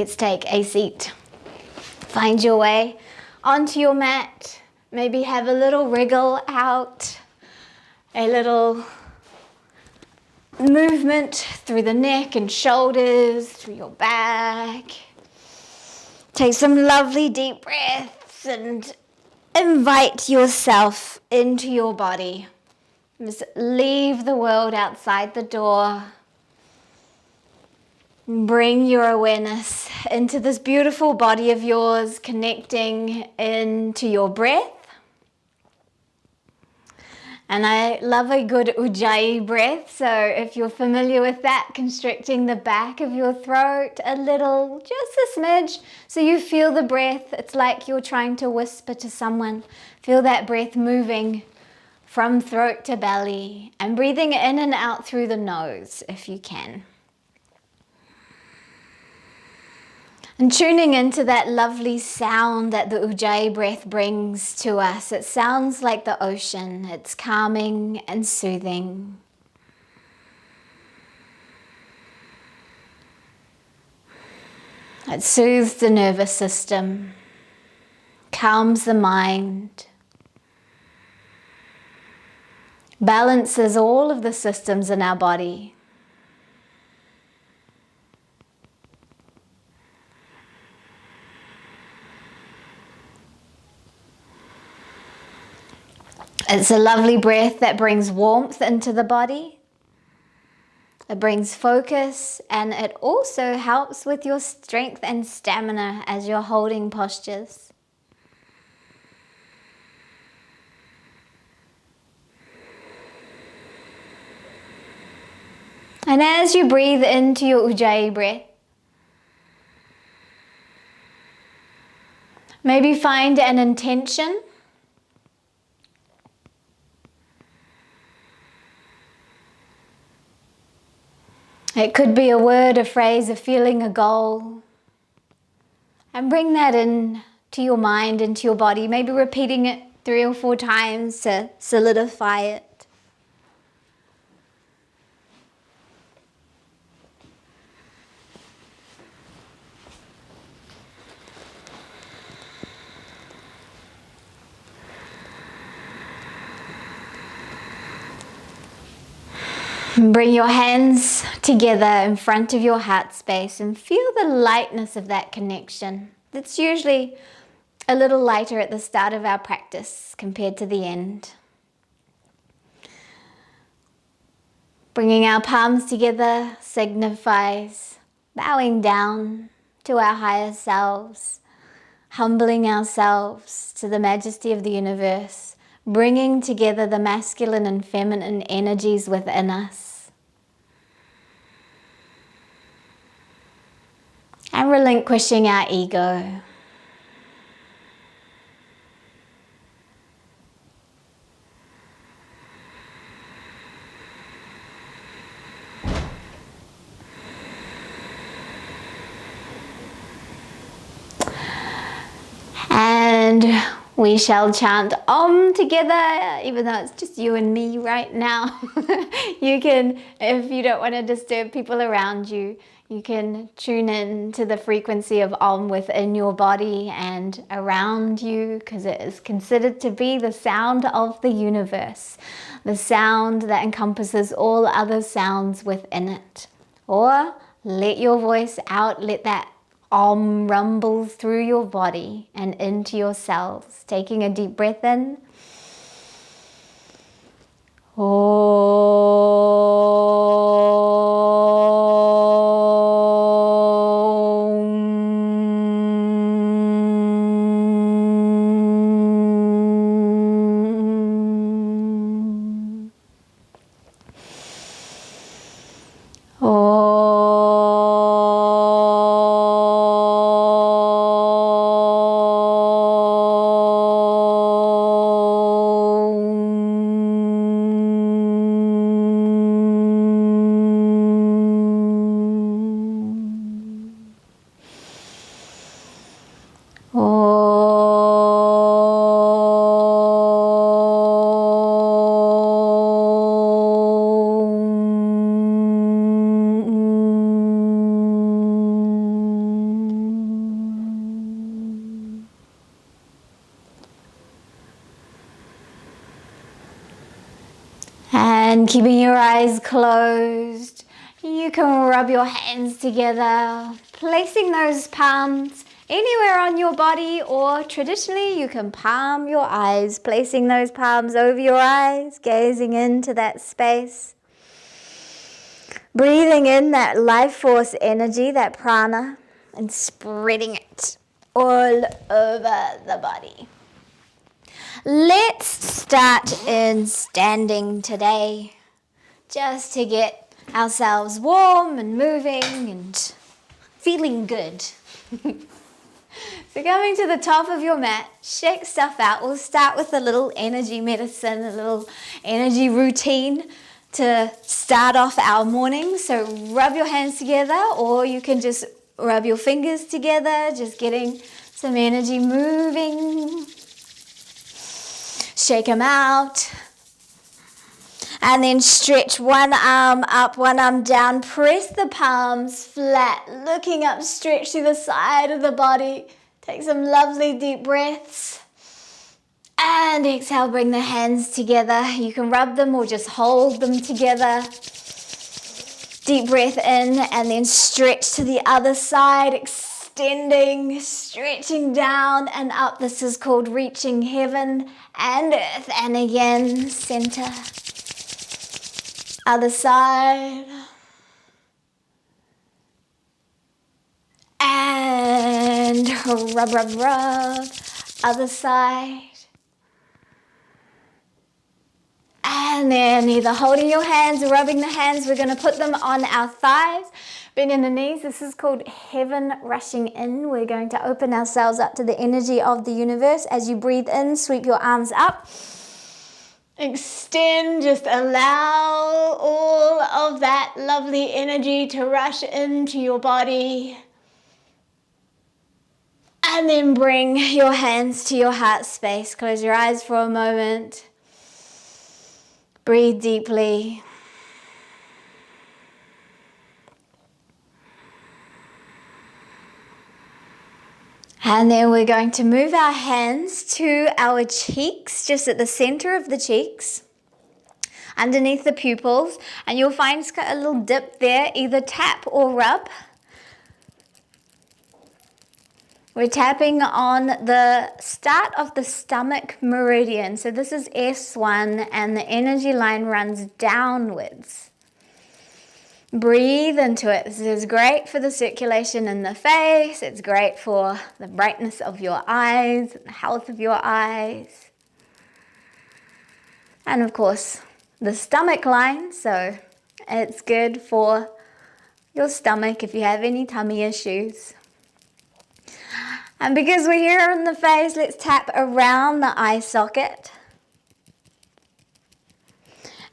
let's take a seat. Find your way onto your mat. Maybe have a little wriggle out, a little movement through the neck and shoulders, through your back. Take some lovely deep breaths and invite yourself into your body. Just leave the world outside the door. Bring your awareness into this beautiful body of yours, connecting into your breath. And I love a good ujjayi breath, so if you're familiar with that, constricting the back of your throat a little, just a smidge, so you feel the breath. It's like you're trying to whisper to someone. Feel that breath moving from throat to belly, and breathing in and out through the nose if you can. And tuning into that lovely sound that the ujjayi breath brings to us. It sounds like the ocean. It's calming and soothing. It soothes the nervous system, calms the mind, balances all of the systems in our body. It's a lovely breath that brings warmth into the body. It brings focus, and it also helps with your strength and stamina as you're holding postures. And as you breathe into your ujjayi breath, maybe find an intention. It could be a word, a phrase, a feeling, a goal. And bring that in to your mind, into your body, maybe repeating it 3 or 4 times to solidify it. Bring your hands together in front of your heart space and feel the lightness of that connection. It's usually a little lighter at the start of our practice compared to the end. Bringing our palms together signifies bowing down to our higher selves, humbling ourselves to the majesty of the universe, bringing together the masculine and feminine energies within us. And relinquishing our ego. And we shall chant Om together, even though it's just you and me right now. You can, if you don't want to disturb people around you, you can tune in to the frequency of Om within your body and around you, because it is considered to be the sound of the universe, the sound that encompasses all other sounds within it. Or let your voice out, let that Om rumble through your body and into your cells. Taking a deep breath in. And keeping your eyes closed, you can rub your hands together, placing those palms anywhere on your body, or traditionally you can palm your eyes, placing those palms over your eyes, gazing into that space. Breathing in that life force energy, that prana, and spreading it all over the body. Let's start in standing today, just to get ourselves warm and moving and feeling good. So coming to the top of your mat, shake stuff out. We'll start with a little energy medicine, a little energy routine to start off our morning. So rub your hands together, or you can just rub your fingers together, just getting some energy moving. Shake them out. And then stretch one arm up, one arm down. Press the palms flat, looking up, stretch to the side of the body. Take some lovely deep breaths. And exhale, bring the hands together. You can rub them or just hold them together. Deep breath in and then stretch to the other side, extending, stretching down and up. This is called reaching heaven and earth. And again, center. Other side. And rub, rub, rub. Other side. And then either holding your hands or rubbing the hands, we're going to put them on our thighs. Bending the knees. This is called heaven rushing in. We're going to open ourselves up to the energy of the universe. As you breathe in, sweep your arms up. Extend, just allow all of that lovely energy to rush into your body. And then bring your hands to your heart space. Close your eyes for a moment. Breathe deeply. And then we're going to move our hands to our cheeks, just at the center of the cheeks, underneath the pupils. And you'll find it's got a little dip there, either tap or rub. We're tapping on the start of the stomach meridian. So this is S1 and the energy line runs downwards. Breathe into it. This is great for the circulation in the face. It's great for the brightness of your eyes, the health of your eyes. And of course, the stomach line. So it's good for your stomach if you have any tummy issues. And because we're here in the face, let's tap around the eye socket.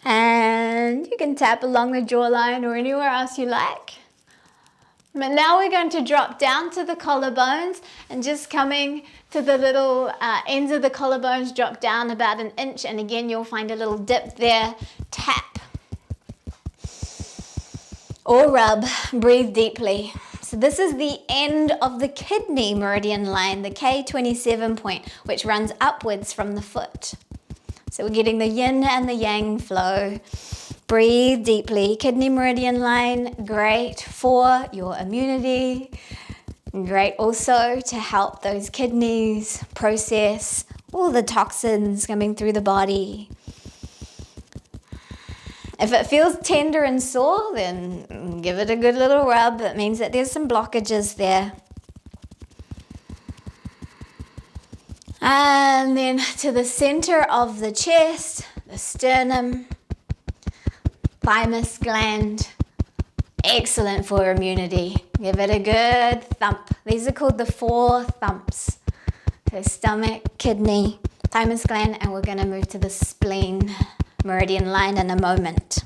And you can tap along the jawline or anywhere else you like. But now we're going to drop down to the collarbones, and just coming to the little ends of the collarbones, drop down about 1 inch. And again, you'll find a little dip there. Tap or rub. Breathe deeply. So this is the end of the kidney meridian line, the K27 point, which runs upwards from the foot. So we're getting the yin and the yang flow. Breathe deeply. Kidney meridian line, great for your immunity. Great also to help those kidneys process all the toxins coming through the body. If it feels tender and sore, then give it a good little rub. It means that there's some blockages there. And then to the center of the chest, the sternum, thymus gland, excellent for immunity. Give it a good thump. These are called the 4 thumps. So stomach, kidney, thymus gland, and we're going to move to the spleen meridian line in a moment.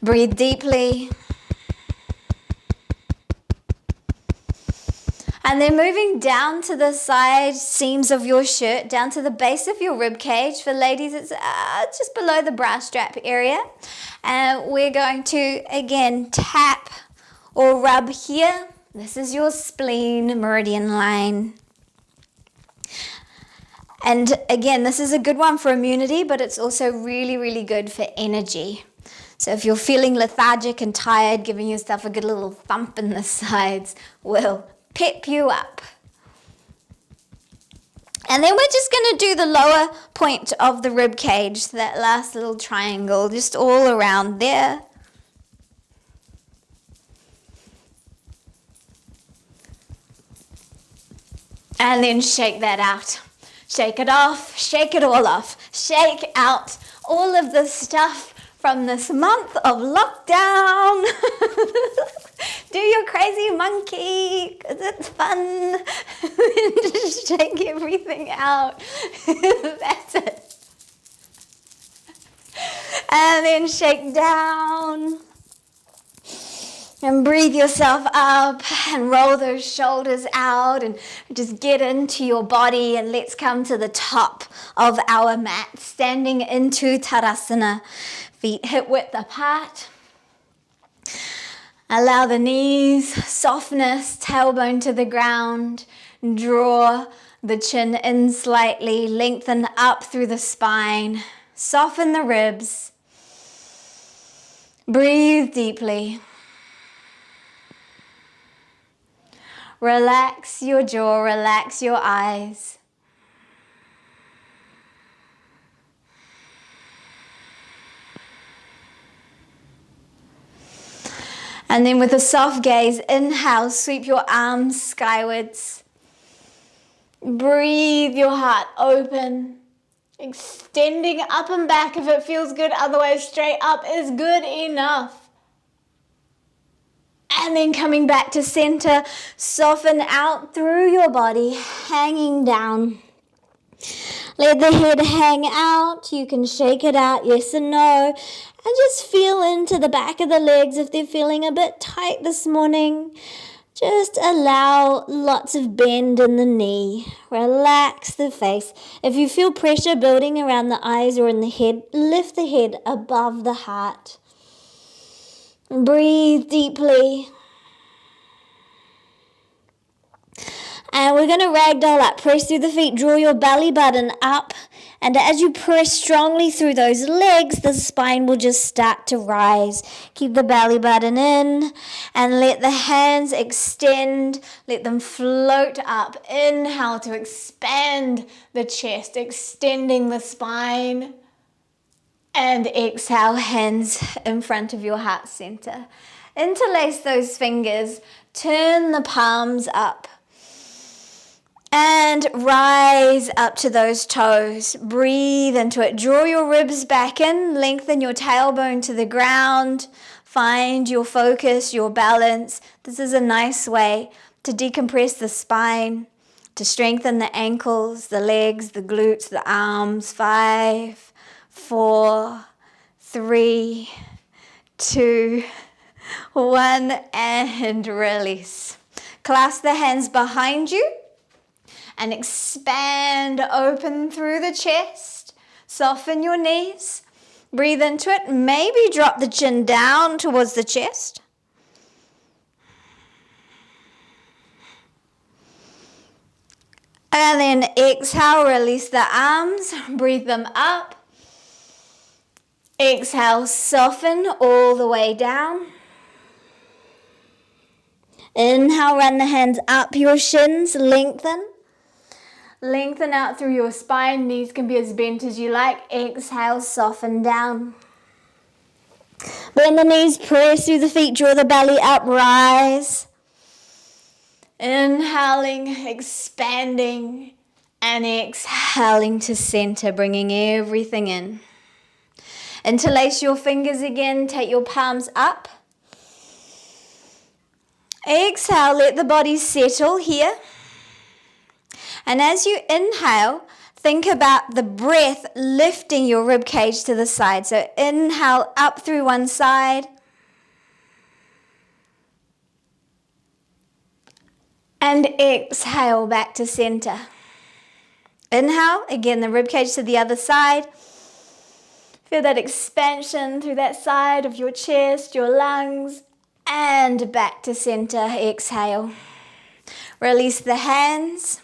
Breathe deeply. And then moving down to the side seams of your shirt, down to the base of your rib cage. For ladies, it's just below the bra strap area. And we're going to, again, tap or rub here. This is your spleen meridian line. And again, this is a good one for immunity, but it's also really, really good for energy. So if you're feeling lethargic and tired, giving yourself a good little thump in the sides will pep you up. And then we're just going to do the lower point of the rib cage, that last little triangle, just all around there. And then shake that out. Shake it off, shake it all off. Shake out all of the stuff from this month of lockdown. Do your crazy monkey, 'cause it's fun. Just shake everything out. That's it. And then shake down. And breathe yourself up and roll those shoulders out and just get into your body. And let's come to the top of our mat, standing into Tarasana, feet hip width apart. Allow the knees, softness, tailbone to the ground. Draw the chin in slightly, lengthen up through the spine. Soften the ribs. Breathe deeply. Relax your jaw, relax your eyes. And then with a soft gaze, inhale, sweep your arms skywards. Breathe your heart open, extending up and back if it feels good, otherwise straight up is good enough. And then coming back to center, soften out through your body, hanging down. Let the head hang out. You can shake it out, yes and no. And just feel into the back of the legs if they're feeling a bit tight this morning. Just allow lots of bend in the knee. Relax the face. If you feel pressure building around the eyes or in the head, lift the head above the heart. Breathe deeply. And we're going to ragdoll up. Press through the feet. Draw your belly button up. And as you press strongly through those legs, the spine will just start to rise. Keep the belly button in. And let the hands extend. Let them float up. Inhale to expand the chest, extending the spine. And exhale, hands in front of your heart center. Interlace those fingers. Turn the palms up. And rise up to those toes. Breathe into it. Draw your ribs back in. Lengthen your tailbone to the ground. Find your focus, your balance. This is a nice way to decompress the spine, to strengthen the ankles, the legs, the glutes, the arms. 5, 4, 3, 2, 1, and release. Clasp the hands behind you. And expand open through the chest. Soften your knees. Breathe into it. Maybe drop the chin down towards the chest. And then exhale, release the arms. Breathe them up. Exhale, soften all the way down. Inhale, run the hands up your shins, lengthen. Lengthen out through your spine. Knees can be as bent as you like. Exhale, soften down. Bend the knees, press through the feet, draw the belly up, rise. Inhaling, expanding, and exhaling to center, bringing everything in. Interlace your fingers again, take your palms up. Exhale, let the body settle here. And as you inhale, think about the breath lifting your rib cage to the side. So inhale up through one side. And exhale back to center. Inhale, again the rib cage to the other side. Feel that expansion through that side of your chest, your lungs, and back to center. Exhale. Release the hands.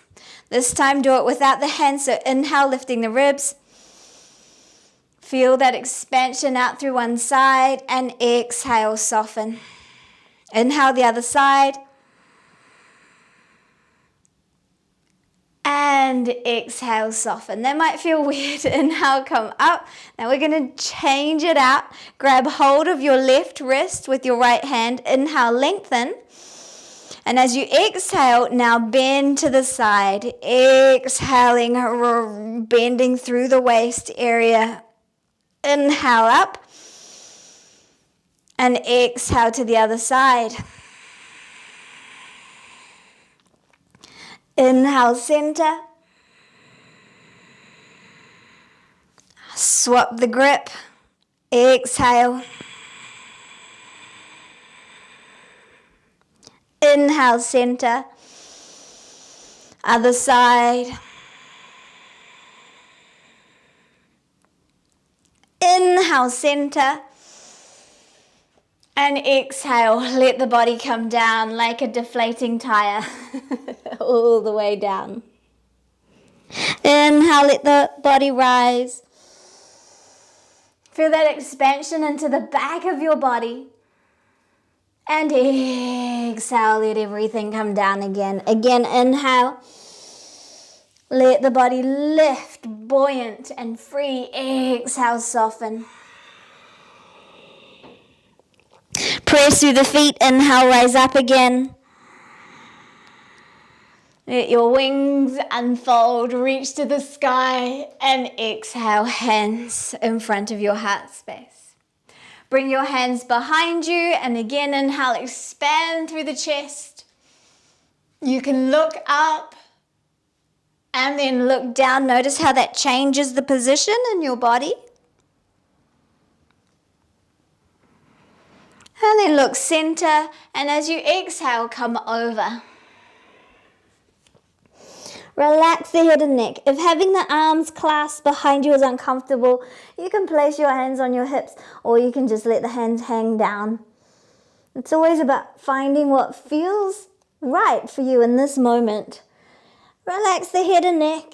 This time do it without the hands. So inhale, lifting the ribs. Feel that expansion out through one side, and exhale, soften. Inhale the other side. And exhale, soften. That might feel weird. Inhale, come up. Now we're going to change it out. Grab hold of your left wrist with your right hand. Inhale, lengthen. And as you exhale, now bend to the side. Exhaling, bending through the waist area. Inhale up. And exhale to the other side. Inhale, center. Swap the grip. Exhale. Inhale, center. Other side. Inhale, center. And exhale, let the body come down like a deflating tire. All the way down. Inhale, let the body rise. Feel that expansion into the back of your body. And exhale, let everything come down again. Again, inhale. Let the body lift, buoyant and free. Exhale, soften. Press through the feet. Inhale, rise up again. Let your wings unfold, reach to the sky, and exhale, hands in front of your heart space. Bring your hands behind you, and again, inhale, expand through the chest. You can look up and then look down. Notice how that changes the position in your body. And then look center, and as you exhale, come over. Relax the head and neck. If having the arms clasped behind you is uncomfortable, you can place your hands on your hips, or you can just let the hands hang down. It's always about finding what feels right for you in this moment. Relax the head and neck.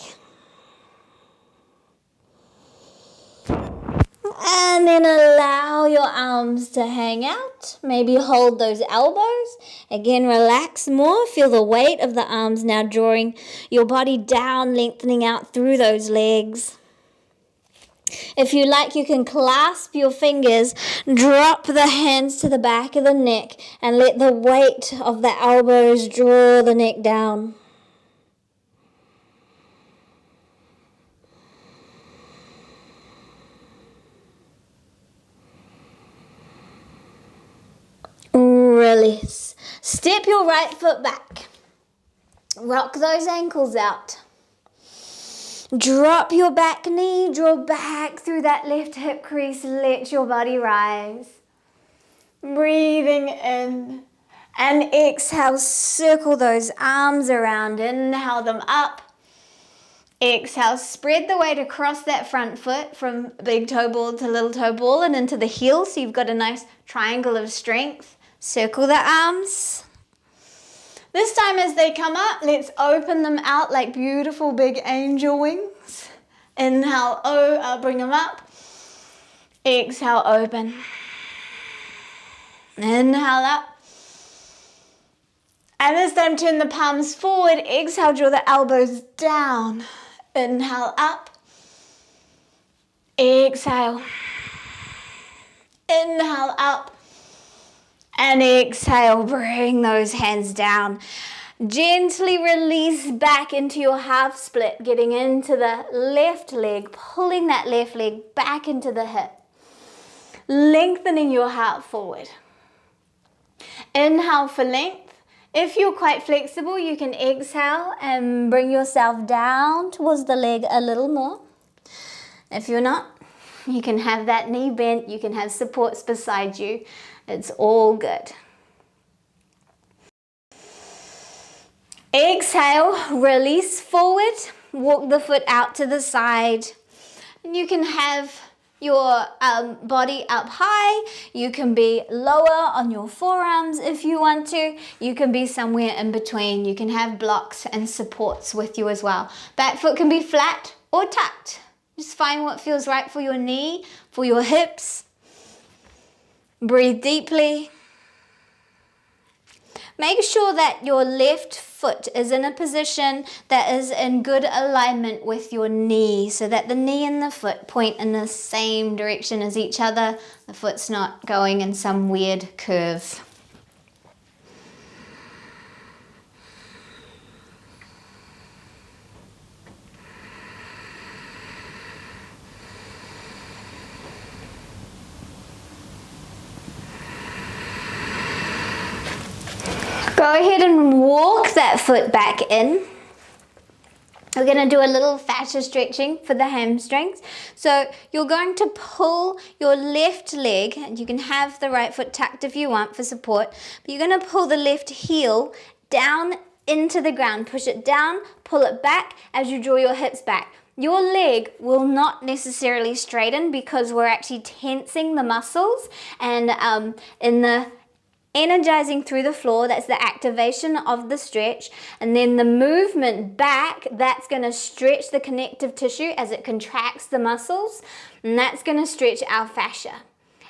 And then allow your arms to hang out. Maybe hold those elbows. Again, relax more. Feel the weight of the arms now drawing your body down, lengthening out through those legs. If you like, you can clasp your fingers, drop the hands to the back of the neck, and let the weight of the elbows draw the neck down. Release. Step your right foot back. Rock those ankles out. Drop your back knee. Draw back through that left hip crease. Let your body rise. Breathing in. And exhale. Circle those arms around. Inhale them up. Exhale. Spread the weight across that front foot from big toe ball to little toe ball and into the heel. So you've got a nice triangle of strength. Circle the arms. This time as they come up, let's open them out like beautiful big angel wings. Inhale, bring them up. Exhale, open. Inhale up. And this time turn the palms forward. Exhale, draw the elbows down. Inhale, up. Exhale. Inhale, up. And exhale, bring those hands down. Gently release back into your half split, getting into the left leg, pulling that left leg back into the hip, lengthening your heart forward. Inhale for length. If you're quite flexible, you can exhale and bring yourself down towards the leg a little more. If you're not, you can have that knee bent, you can have supports beside you. It's all good. Exhale, release forward, walk the foot out to the side. And you can have your body up high. You can be lower on your forearms if you want to. You can be somewhere in between. You can have blocks and supports with you as well. Back foot can be flat or tucked. Just find what feels right for your knee, for your hips. Breathe deeply. Make sure that your left foot is in a position that is in good alignment with your knee, so that the knee and the foot point in the same direction as each other. The foot's not going in some weird curve. Go ahead and walk that foot back in. We're going to do a little fascia stretching for the hamstrings. So you're going to pull your left leg, and you can have the right foot tucked if you want for support, but you're going to pull the left heel down into the ground. Push it down, pull it back as you draw your hips back. Your leg will not necessarily straighten because we're actually tensing the muscles, and in the energizing through the floor, that's the activation of the stretch, and then the movement back, that's going to stretch the connective tissue as it contracts the muscles, and that's going to stretch our fascia,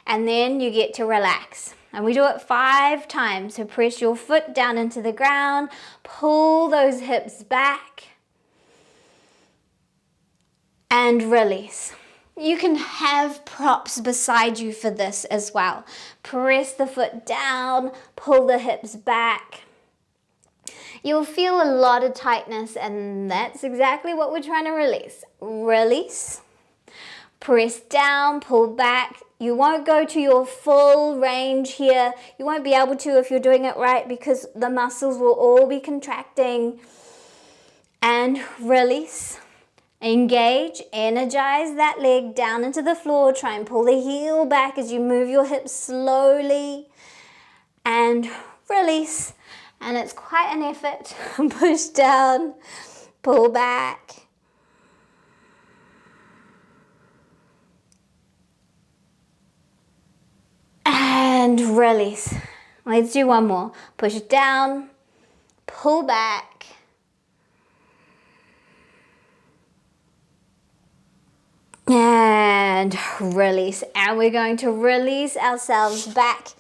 and then you get to relax. And we do it 5 times. So press your foot down into the ground, pull those hips back, and release. You can have props beside you for this as well. Press the foot down, pull the hips back. You'll feel a lot of tightness, and that's exactly what we're trying to release. Release. Press down, pull back. You won't go to your full range here. You won't be able to if you're doing it right, because the muscles will all be contracting. And release. Engage, energize that leg down into the floor. Try and pull the heel back as you move your hips slowly. And release. And it's quite an effort. Push down, pull back. And release. Let's do one more. Push down, pull back. And release. And we're going to release ourselves back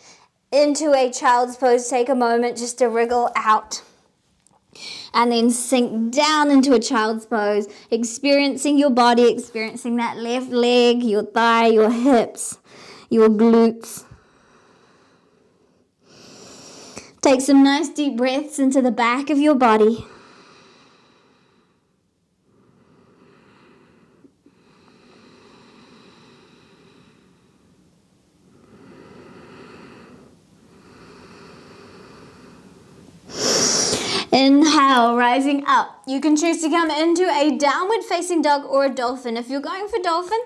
into a child's pose. Take a moment just to wriggle out. And then sink down into a child's pose, experiencing your body, experiencing that left leg, your thigh, your hips, your glutes. Take some nice deep breaths into the back of your body. Inhale, rising up. You can choose to come into a downward facing dog or a dolphin. If you're going for dolphin,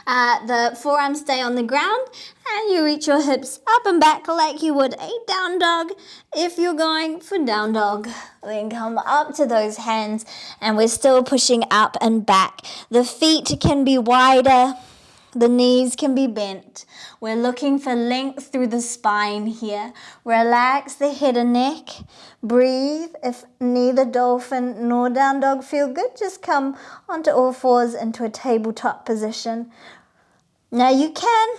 the forearms stay on the ground and you reach your hips up and back like you would a down dog. If you're going for down dog, then come up to those hands, and we're still pushing up and back. The feet can be wider. The knees can be bent. We're looking for length through the spine here. Relax the head and neck. Breathe. If neither dolphin nor down dog feel good, just come onto all fours into a tabletop position. Now you can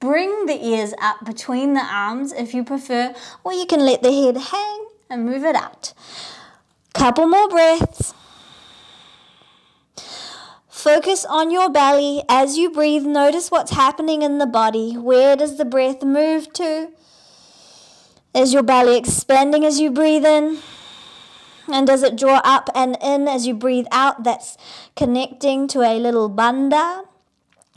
bring the ears up between the arms if you prefer, or you can let the head hang and move it out. Couple more breaths. Focus on your belly as you breathe. Notice what's happening in the body. Where does the breath move to? Is your belly expanding as you breathe in? And does it draw up and in as you breathe out? That's connecting to a little bandha,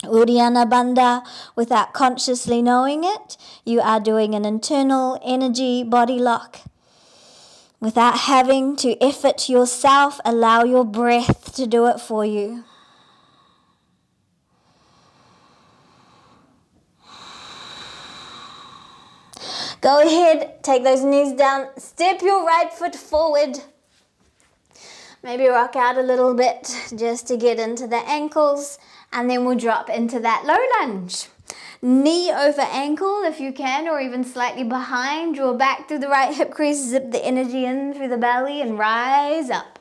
Uddiyana bandha, without consciously knowing it. You are doing an internal energy body lock. Without having to effort yourself, allow your breath to do it for you. Go ahead, take those knees down, step your right foot forward. Maybe rock out a little bit just to get into the ankles, and then we'll drop into that low lunge. Knee over ankle if you can, or even slightly behind. Draw back through the right hip crease, zip the energy in through the belly and rise up.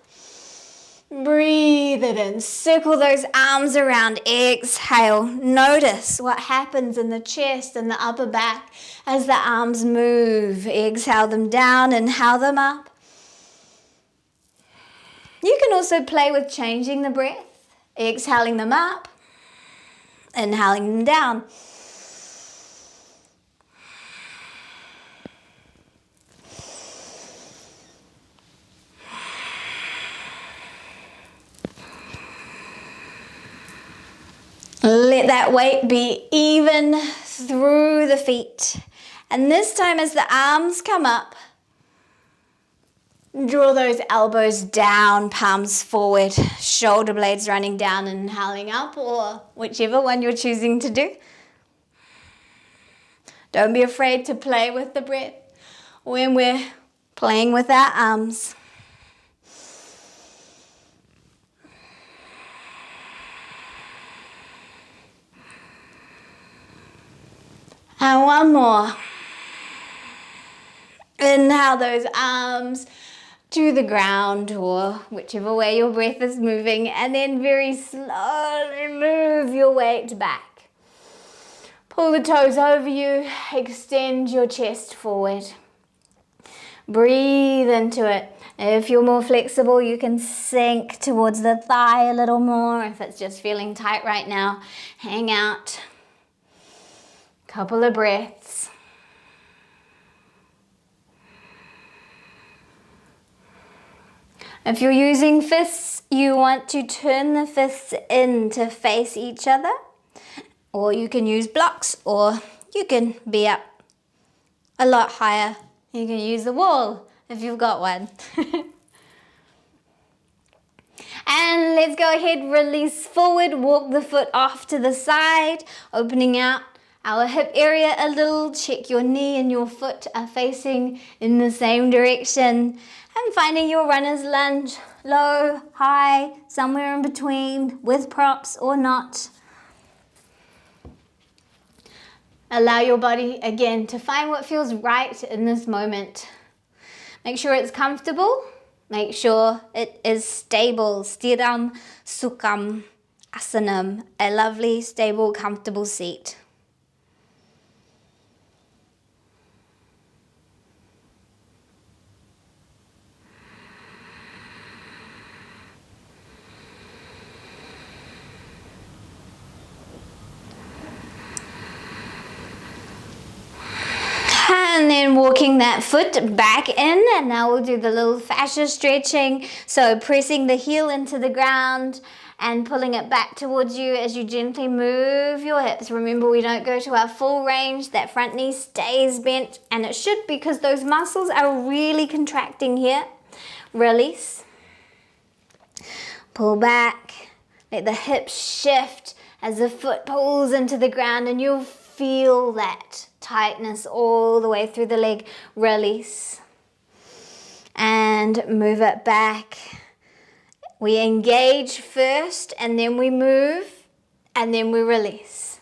Breathe it in. Circle those arms around. Exhale. Notice what happens in the chest and the upper back as the arms move. Exhale them down, inhale them up. You can also play with changing the breath. Exhaling them up, inhaling them down. Let that weight be even through the feet. And this time as the arms come up, draw those elbows down, palms forward, shoulder blades running down, inhaling up, or whichever one you're choosing to do. Don't be afraid to play with the breath when we're playing with our arms. And one more. Inhale those arms to the ground, or whichever way your breath is moving, and then very slowly move your weight back. Pull the toes over you, extend your chest forward. Breathe into it. If you're more flexible, you can sink towards the thigh a little more. If it's just feeling tight right now, hang out. Couple of breaths. If you're using fists, you want to turn the fists in to face each other, or you can use blocks, or you can be up a lot higher. You can use the wall if you've got one. And let's go ahead, release forward, walk the foot off to the side, opening out our hip area a little. Check your knee and your foot are facing in the same direction. And finding your runner's lunge, low, high, somewhere in between, with props or not. Allow your body, again, to find what feels right in this moment. Make sure it's comfortable. Make sure it is stable. Stiram Sukham Asanam, a lovely, stable, comfortable seat. And then walking that foot back in, and now we'll do the little fascia stretching. So pressing the heel into the ground and pulling it back towards you as you gently move your hips. Remember, we don't go to our full range. That front knee stays bent, and it should, because those muscles are really contracting here. Release. Pull back. Let the hips shift as the foot pulls into the ground, and you'll feel that tightness all the way through the leg. Release and move it back. We engage first, and then we move, and then we release.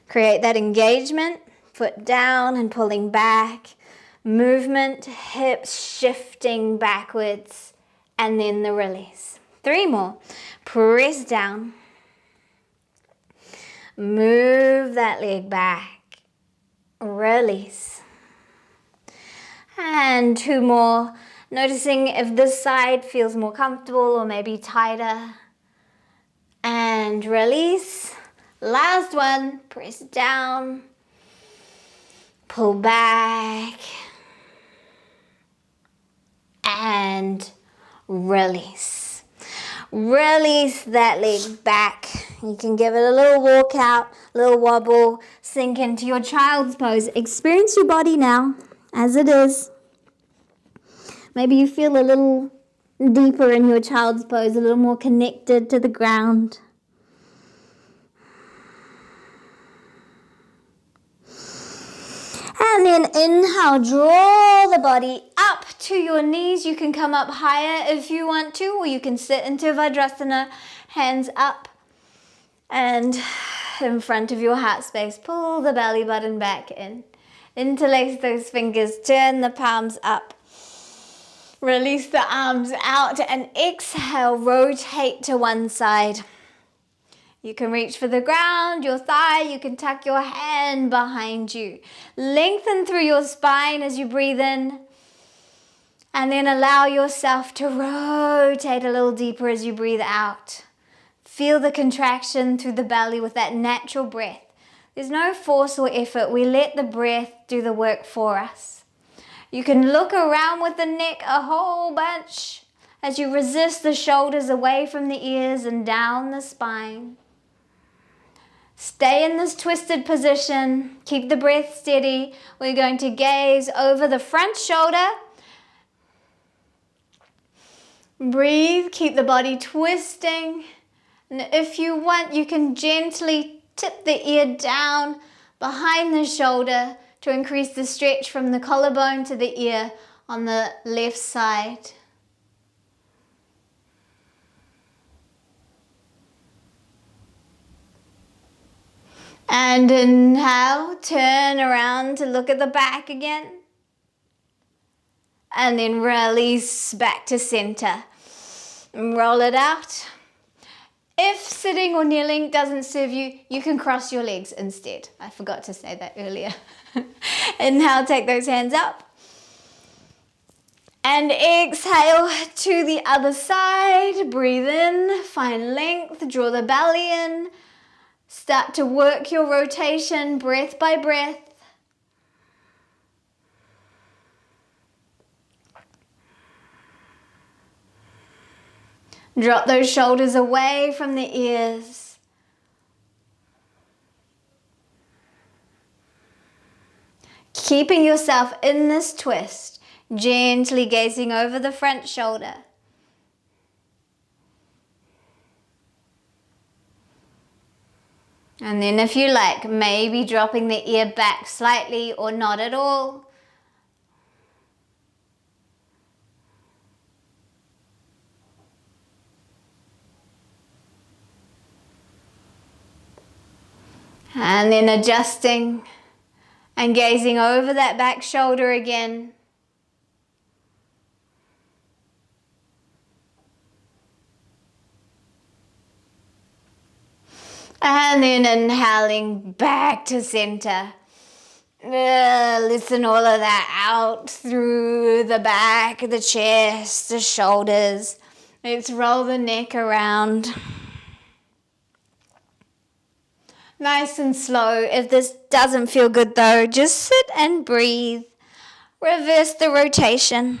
Create that engagement, foot down and pulling back, movement, hips shifting backwards, and then the release. 3 more. Press down, move that leg back, release. And 2 more. Noticing if this side feels more comfortable or maybe tighter. And release. Last one. Press down. Pull back. And release. Release that leg back. You can give it a little walk out, a little wobble, sink into your child's pose. Experience your body now as it is. Maybe you feel a little deeper in your child's pose, a little more connected to the ground. And then inhale, draw the body up to your knees. You can come up higher if you want to, or you can sit into Vadrasana, hands up and in front of your heart space. Pull the belly button back in. Interlace those fingers, turn the palms up. Release the arms out and exhale, rotate to one side. You can reach for the ground, your thigh, you can tuck your hand behind you. Lengthen through your spine as you breathe in. And then allow yourself to rotate a little deeper as you breathe out. Feel the contraction through the belly with that natural breath. There's no force or effort. We let the breath do the work for us. You can look around with the neck a whole bunch as you resist the shoulders away from the ears and down the spine. Stay in this twisted position. Keep the breath steady. We're going to gaze over the front shoulder. Breathe. Keep the body twisting. And if you want, you can gently tip the ear down behind the shoulder to increase the stretch from the collarbone to the ear on the left side. And inhale, turn around to look at the back again. And then release back to center. And roll it out. If sitting or kneeling doesn't serve you, you can cross your legs instead. I forgot to say that earlier. Inhale, take those hands up. And exhale to the other side. Breathe in, find length, draw the belly in. Start to work your rotation breath by breath. Drop those shoulders away from the ears. Keeping yourself in this twist, gently gazing over the front shoulder. And then if you like, maybe dropping the ear back slightly or not at all. And then adjusting and gazing over that back shoulder again. And then inhaling back to center. Listen all of that out through the back, the chest, the shoulders. Let's roll the neck around. Nice and slow. If this doesn't feel good though, just sit and breathe. Reverse the rotation.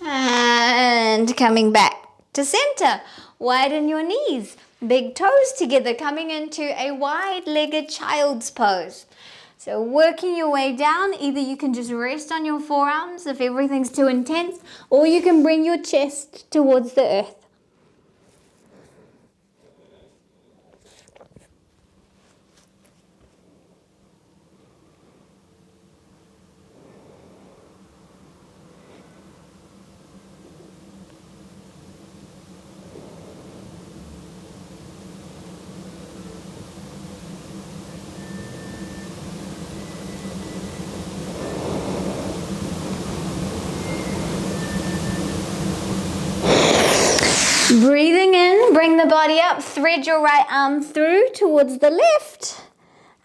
And coming back to center. Widen your knees. Big toes together, coming into a wide-legged child's pose. So working your way down, either you can just rest on your forearms if everything's too intense, or you can bring your chest towards the earth. Breathing in, bring the body up, thread your right arm through towards the left.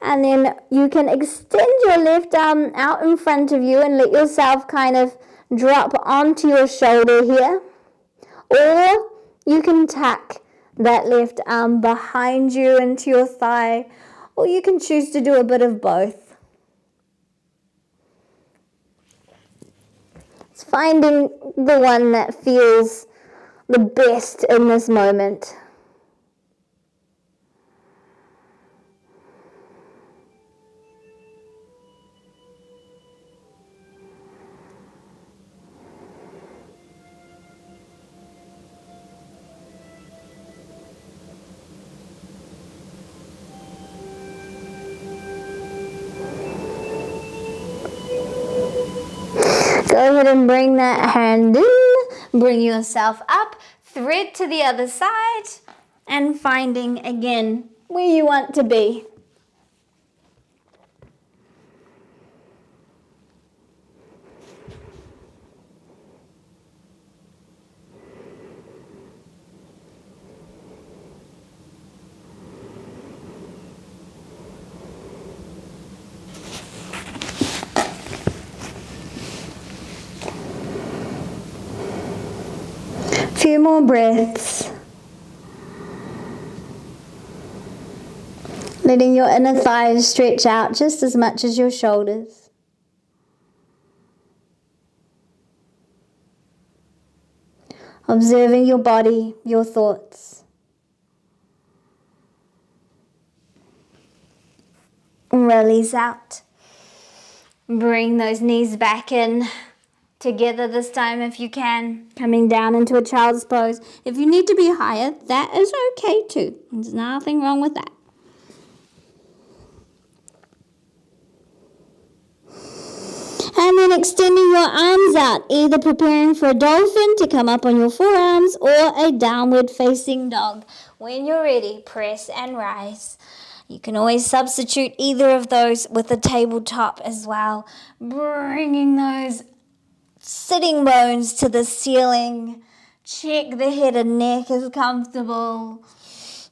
And then you can extend your left arm out in front of you and let yourself kind of drop onto your shoulder here. Or you can tuck that left arm behind you into your thigh. Or you can choose to do a bit of both. It's finding the one that feels the best in this moment. Go ahead and bring that hand in. Bring yourself up. Thread to the other side. And finding again where you want to be. Few more breaths. Letting your inner thighs stretch out just as much as your shoulders. Observing your body, your thoughts. Release out. Bring those knees back in. Together this time if you can, coming down into a child's pose. If you need to be higher, that is okay too. There's nothing wrong with that. And then extending your arms out, either preparing for a dolphin to come up on your forearms or a downward facing dog. When you're ready, press and rise. You can always substitute either of those with a tabletop as well. Bringing those sitting bones to the ceiling. Check the head and neck is comfortable.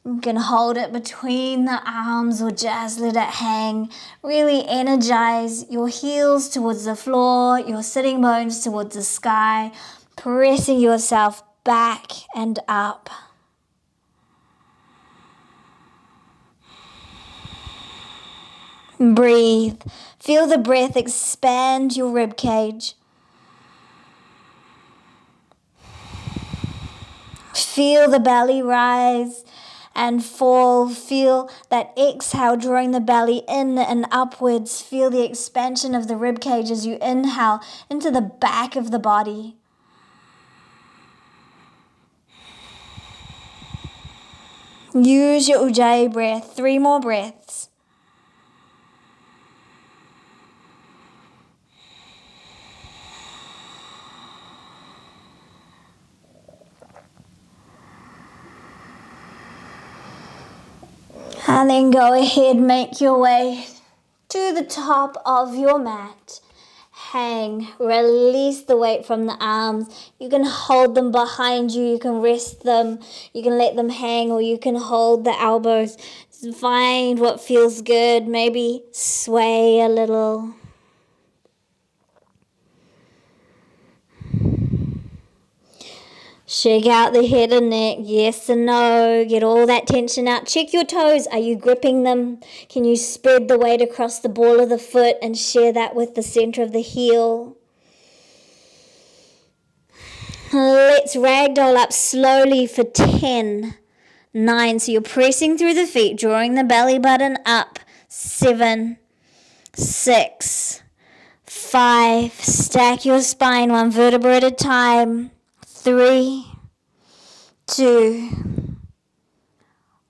You can hold it between the arms or just let it hang. Really energize your heels towards the floor, your sitting bones towards the sky, pressing yourself back and up. Breathe. Feel the breath expand your rib cage. Feel the belly rise and fall. Feel that exhale drawing the belly in and upwards. Feel the expansion of the rib cage as you inhale into the back of the body. Use your Ujjayi breath. 3 more breaths. And then go ahead, make your way to the top of your mat. Hang, release the weight from the arms. You can hold them behind you, you can rest them, you can let them hang, or you can hold the elbows. Just find what feels good, maybe sway a little. Shake out the head and neck, yes and no. Get all that tension out. Check your toes. Are you gripping them? Can you spread the weight across the ball of the foot and share that with the center of the heel? Let's ragdoll up slowly for 10, 9. So you're pressing through the feet, drawing the belly button up. 7, 6, 5. Stack your spine 1 vertebra at a time. 3, 2,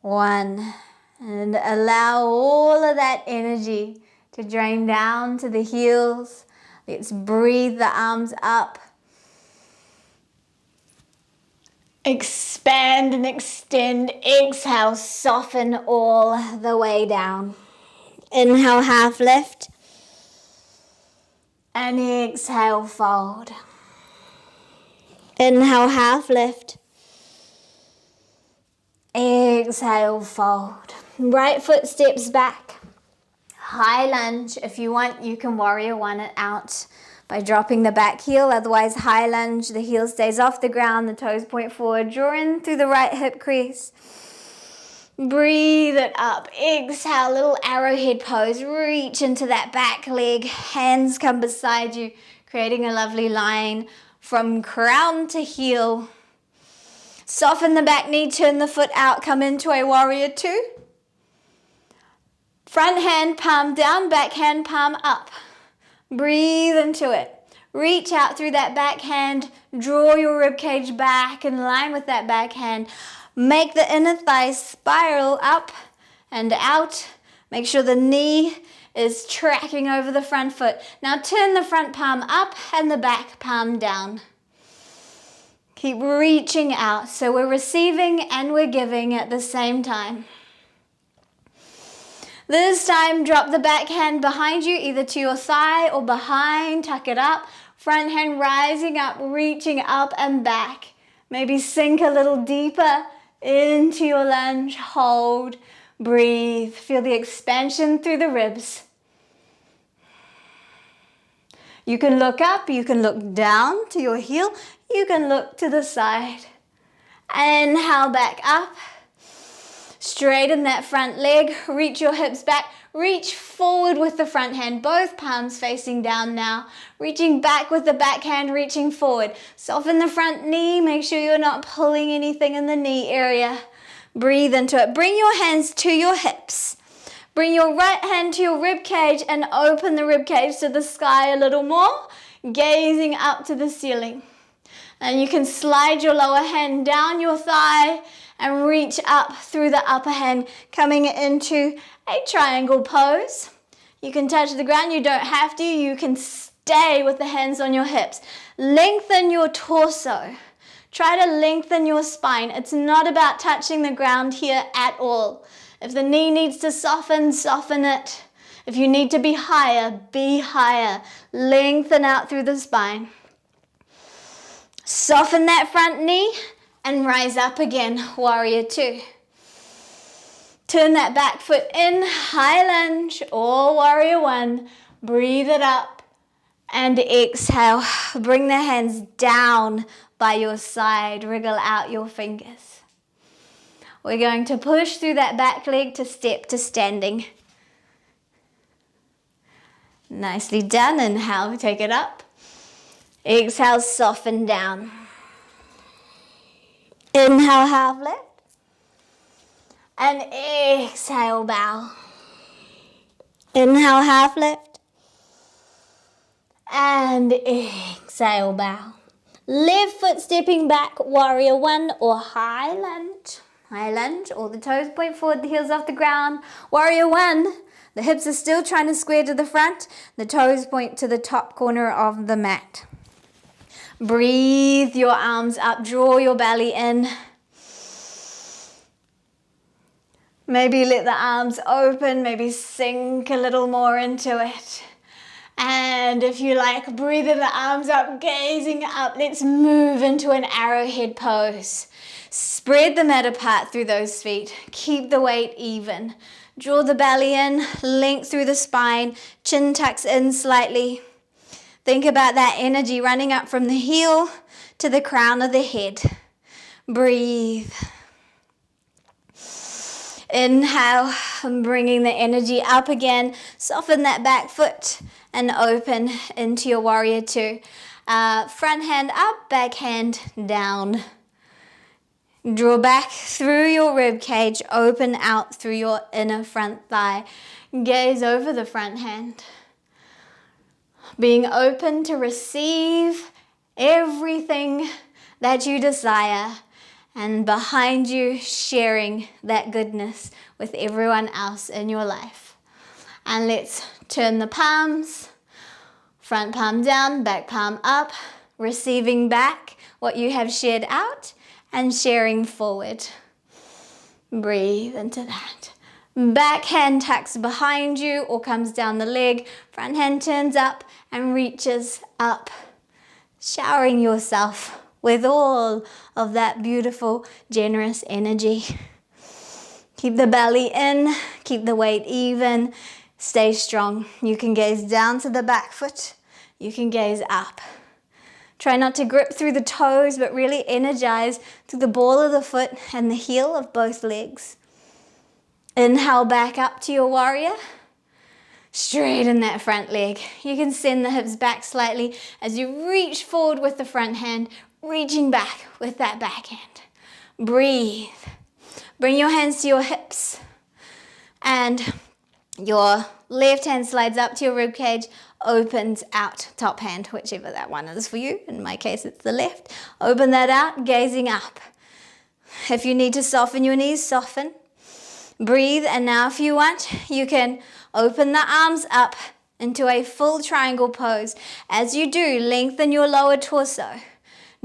1, and allow all of that energy to drain down to the heels. Let's breathe the arms up. Expand and extend. Exhale, soften all the way down. Inhale, half lift. And exhale, fold. Inhale, half lift. Exhale, fold. Right foot steps back. High lunge. If you want, you can warrior one it out by dropping the back heel. Otherwise, high lunge. The heel stays off the ground. The toes point forward. Draw in through the right hip crease. Breathe it up. Exhale, little arrowhead pose. Reach into that back leg. Hands come beside you, creating a lovely line from crown to heel. Soften the back knee, turn the foot out, come into a warrior 2. Front hand palm down, back hand palm up. Breathe into it. Reach out through that back hand, draw your rib cage back in line with that back hand. Make the inner thigh spiral up and out. Make sure the knee is tracking over the front foot. Now turn the front palm up and the back palm down. Keep reaching out. So we're receiving and we're giving at the same time. This time, drop the back hand behind you, either to your thigh or behind. Tuck it up. Front hand rising up, reaching up and back. Maybe sink a little deeper into your lunge. Hold. Breathe. Feel the expansion through the ribs. You can look up, you can look down to your heel, you can look to the side. Inhale back up. Straighten that front leg, reach your hips back, reach forward with the front hand, both palms facing down now. Reaching back with the back hand, reaching forward. Soften the front knee, make sure you're not pulling anything in the knee area. Breathe into it. Bring your hands to your hips. Bring your right hand to your rib cage and open the rib cage to the sky a little more, gazing up to the ceiling. And you can slide your lower hand down your thigh and reach up through the upper hand, coming into a triangle pose. You can touch the ground, you don't have to. You can stay with the hands on your hips. Lengthen your torso. Try to lengthen your spine. It's not about touching the ground here at all. If the knee needs to soften, soften it. If you need to be higher, be higher. Lengthen out through the spine. Soften that front knee and rise up again, warrior two. Turn that back foot in, high lunge or warrior one. Breathe it up and exhale. Bring the hands down by your side. Wriggle out your fingers. We're going to push through that back leg to step to standing. Nicely done. Inhale, take it up. Exhale, soften down. Inhale, half lift. And exhale, bow. Inhale, half lift. And exhale, bow. Left foot stepping back, warrior one or high lunge. High lunge, all the toes point forward, the heels off the ground. Warrior one, the hips are still trying to square to the front. The toes point to the top corner of the mat. Breathe your arms up, draw your belly in. Maybe let the arms open, maybe sink a little more into it. And if you like, breathing the arms up, gazing up, let's move into an arrowhead pose. Spread the mat apart through those feet. Keep the weight even. Draw the belly in, length through the spine, chin tucks in slightly. Think about that energy running up from the heel to the crown of the head. Breathe. Inhale, bringing the energy up again. Soften that back foot and open into your warrior two. Front hand up, back hand down. Draw back through your rib cage, open out through your inner front thigh. Gaze over the front hand. Being open to receive everything that you desire, and behind you sharing that goodness with everyone else in your life. And let's turn the palms, front palm down, back palm up, receiving back what you have shared out and sharing forward. Breathe into that. Back hand tucks behind you or comes down the leg. Front hand turns up and reaches up, showering yourself with all of that beautiful, generous energy. Keep the belly in, keep the weight even, stay strong. You can gaze down to the back foot, you can gaze up. Try not to grip through the toes, but really energize through the ball of the foot and the heel of both legs. Inhale back up to your warrior. Straighten that front leg. You can send the hips back slightly as you reach forward with the front hand, reaching back with that back hand. Breathe. Bring your hands to your hips and your left hand slides up to your rib cage, opens out, top hand, whichever that one is for you. In my case, it's the left. Open that out, gazing up. If you need to soften your knees, soften. Breathe, and now if you want, you can open the arms up into a full triangle pose. As you do, lengthen your lower torso.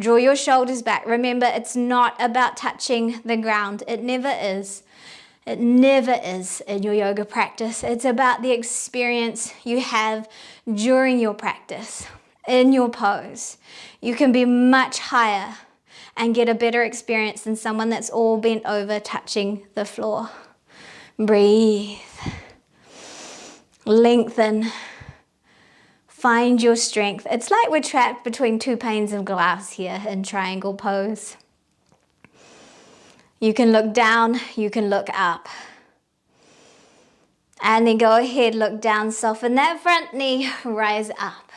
Draw your shoulders back. Remember, it's not about touching the ground. It never is. It never is in your yoga practice. It's about the experience you have during your practice, in your pose. You can be much higher and get a better experience than someone that's all bent over touching the floor. Breathe. Lengthen. Find your strength. It's like we're trapped between two panes of glass here in triangle pose. You can look down, you can look up. And then go ahead, look down, soften that front knee, rise up.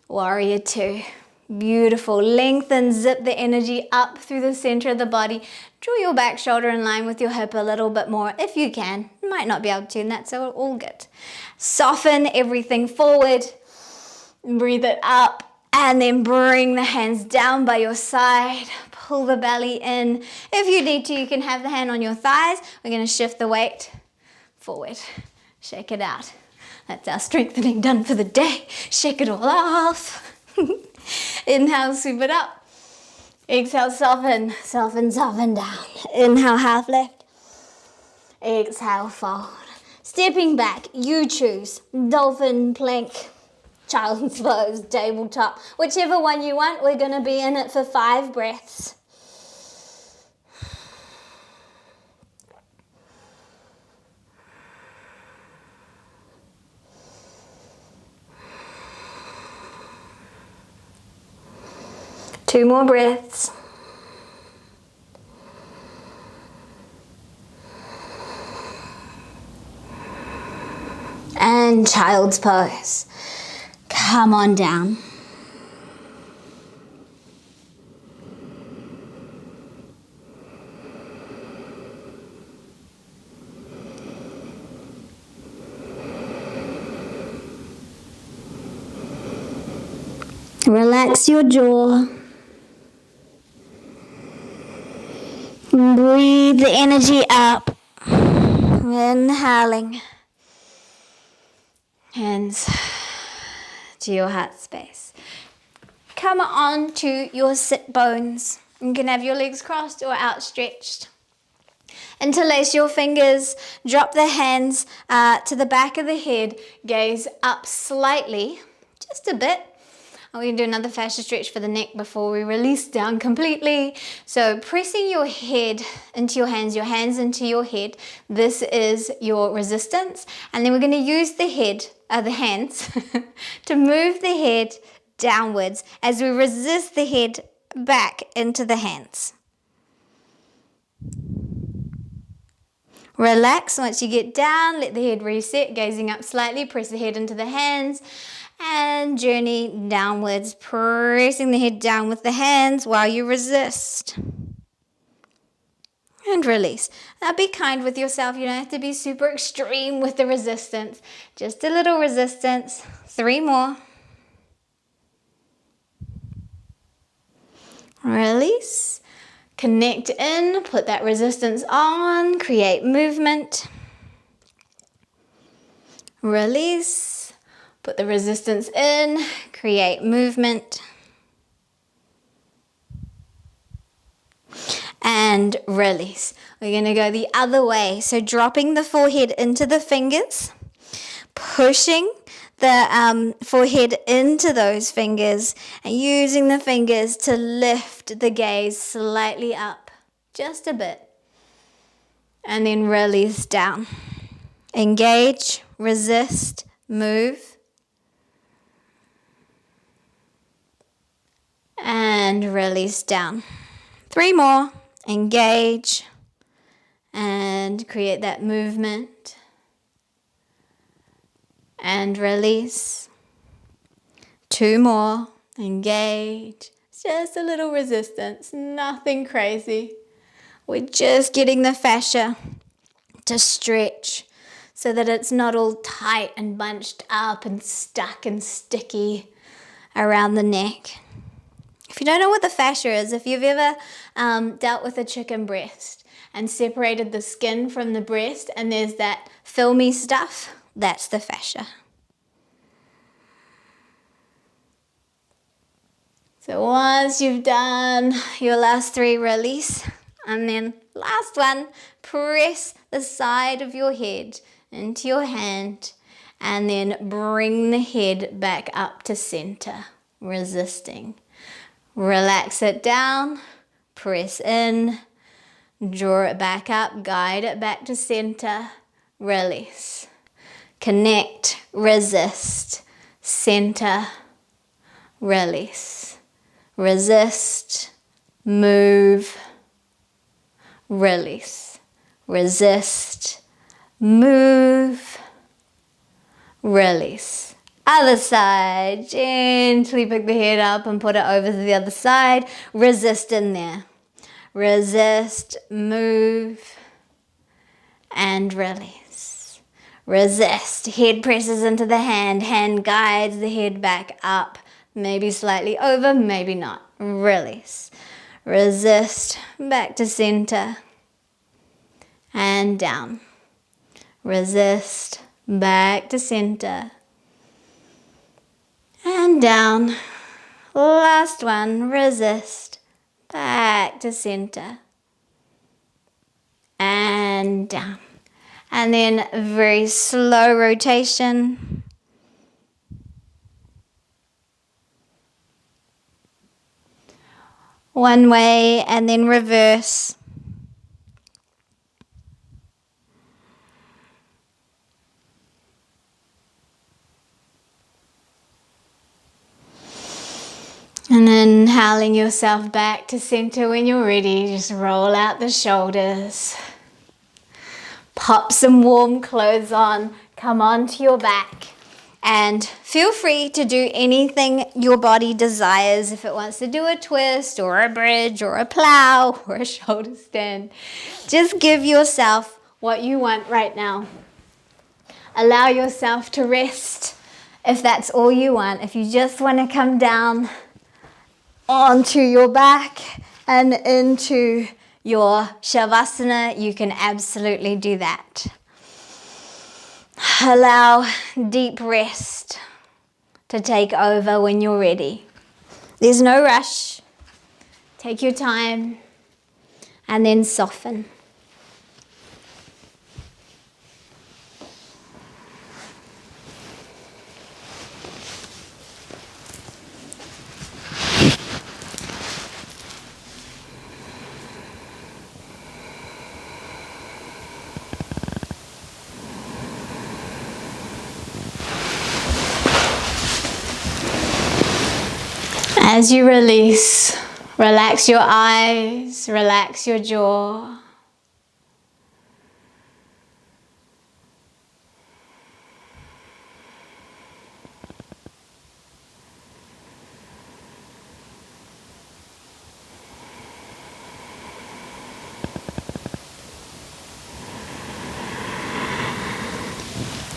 Warrior two. Beautiful. Lengthen, zip the energy up through the center of the body. Draw your back shoulder in line with your hip a little bit more if you can. You might not be able to, and that's all good. Soften everything forward. Breathe it up, and then bring the hands down by your side. Pull the belly in. If you need to, you can have the hand on your thighs. We're going to shift the weight forward. Shake it out. That's our strengthening done for the day. Shake it all off. Inhale, sweep it up. Exhale, soften, soften, soften down. Inhale, half lift. Exhale, fold. Stepping back, you choose. Dolphin, plank, child's pose, tabletop. Whichever one you want, we're going to be in it for 5 breaths. Two more breaths. And child's pose. Come on down. Relax your jaw. Breathe the energy up. Inhaling. Hands to your heart space. Come on to your sit bones. You can have your legs crossed or outstretched. Interlace your fingers. Drop the hands to the back of the head. Gaze up slightly, just a bit. We're going to do another fascia stretch for the neck before we release down completely. So pressing your head into your hands into your head. This is your resistance. And then we're going to use the hands to move the head downwards as we resist the head back into the hands. Relax. Once you get down, let the head reset, gazing up slightly, press the head into the hands. And journey downwards, pressing the head down with the hands while you resist. And release. Now be kind with yourself. You don't have to be super extreme with the resistance. Just a little resistance. 3 more. Release. Connect in. Put that resistance on. Create movement. Release. Put the resistance in, create movement, and release. We're going to go the other way. So dropping the forehead into the fingers, pushing the forehead into those fingers, and using the fingers to lift the gaze slightly up, just a bit, and then release down. Engage, resist, move. And release down. 3 more. Engage and create that movement. And release. 2 more. Engage. It's just a little resistance. Nothing crazy. We're just getting the fascia to stretch so that it's not all tight and bunched up and stuck and sticky around the neck. If you don't know what the fascia is, if you've ever dealt with a chicken breast and separated the skin from the breast, and there's that filmy stuff. That's the fascia. So once you've done your last 3, release. And then last one, press the side of your head into your hand and then bring the head back up to center, resisting. Relax it down, press in, draw it back up, guide it back to center, release. Connect, resist, center, release. Resist, move, release. Resist, move, release. Other side, gently pick the head up and put it over to the other side. Resist in there. Resist, move, and release. Resist, head presses into the hand, hand guides the head back up. Maybe slightly over, maybe not. Release. Resist, back to center. And down. Resist, back to center. And down. Last one, resist, back to center. And down. And then very slow rotation. One way and then reverse. And then inhaling yourself back to center when you're ready. Just roll out the shoulders. Pop some warm clothes on. Come onto your back. And feel free to do anything your body desires. If it wants to do a twist or a bridge or a plow or a shoulder stand, just give yourself what you want right now. Allow yourself to rest if that's all you want. If you just want to come down onto your back and into your Shavasana, you can absolutely do that. Allow deep rest to take over when you're ready. There's no rush. Take your time and then soften. As you release, relax your eyes, relax your jaw.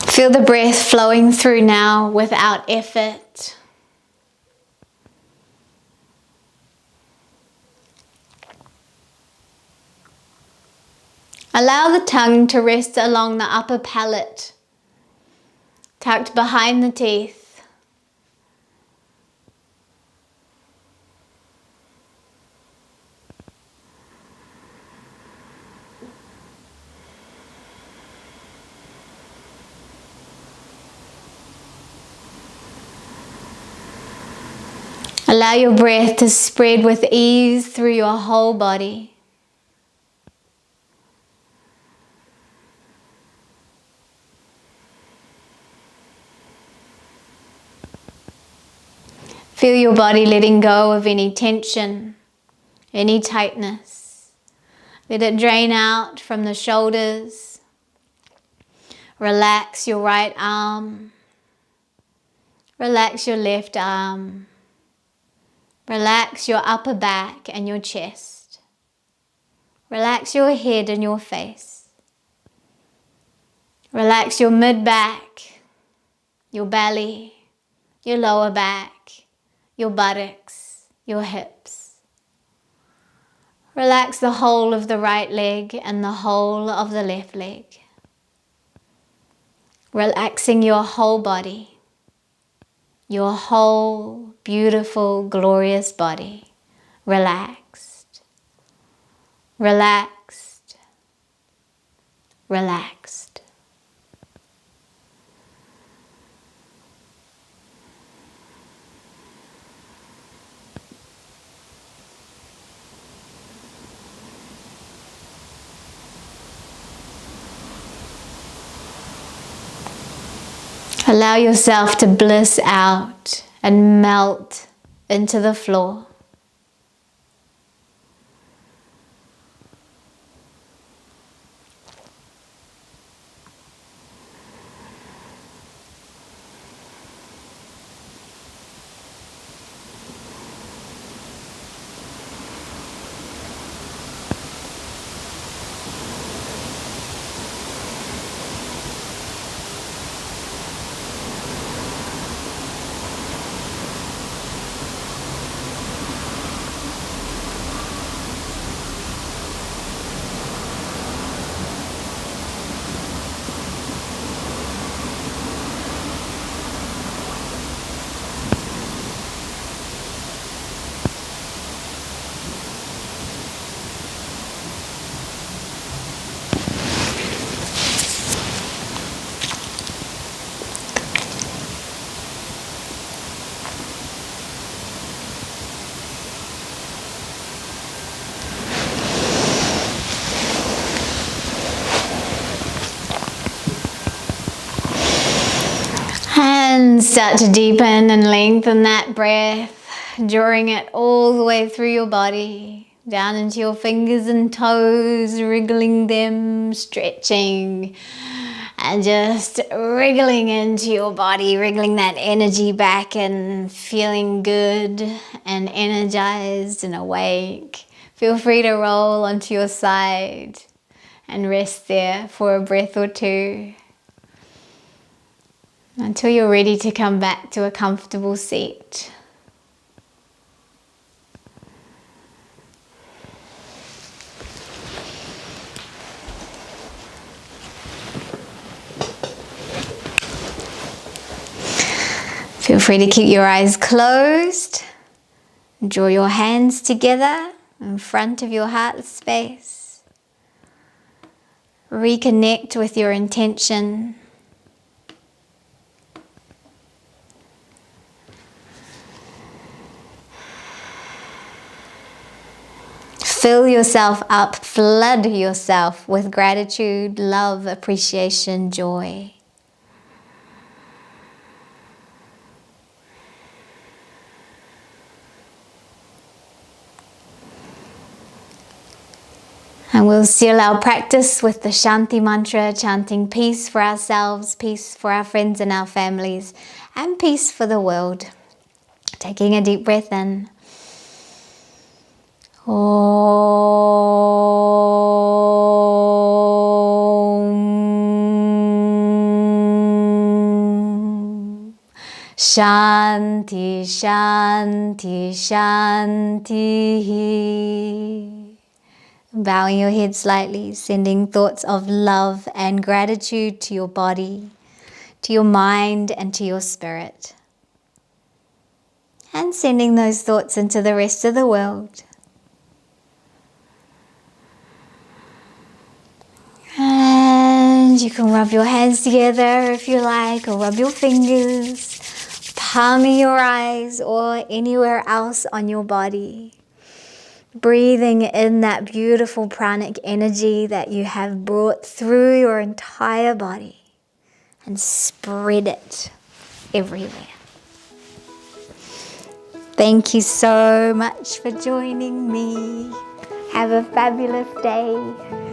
Feel the breath flowing through now without effort. Allow the tongue to rest along the upper palate, tucked behind the teeth. Allow your breath to spread with ease through your whole body. Feel your body letting go of any tension, any tightness. Let it drain out from the shoulders. Relax your right arm. Relax your left arm. Relax your upper back and your chest. Relax your head and your face. Relax your mid-back, your belly, your lower back, your buttocks, your hips. Relax the whole of the right leg and the whole of the left leg. Relaxing your whole body. Your whole beautiful, glorious body. Relaxed. Relaxed. Relaxed. Allow yourself to bliss out and melt into the floor. And start to deepen and lengthen that breath, drawing it all the way through your body, down into your fingers and toes, wriggling them, stretching, and just wriggling into your body, wriggling that energy back and feeling good and energized and awake. Feel free to roll onto your side and rest there for a breath or two, until you're ready to come back to a comfortable seat. Feel free to keep your eyes closed. Draw your hands together in front of your heart space. Reconnect with your intention. Fill yourself up, flood yourself with gratitude, love, appreciation, joy. And we'll seal our practice with the Shanti Mantra, chanting peace for ourselves, peace for our friends and our families, and peace for the world. Taking a deep breath in. Om. Shanti, Shanti, Shanti. Bowing your head slightly, sending thoughts of love and gratitude to your body, to your mind, and to your spirit. And sending those thoughts into the rest of the world. And you can rub your hands together if you like, or rub your fingers, palming your eyes, or anywhere else on your body. Breathing in that beautiful pranic energy that you have brought through your entire body and spread it everywhere. Thank you so much for joining me. Have a fabulous day.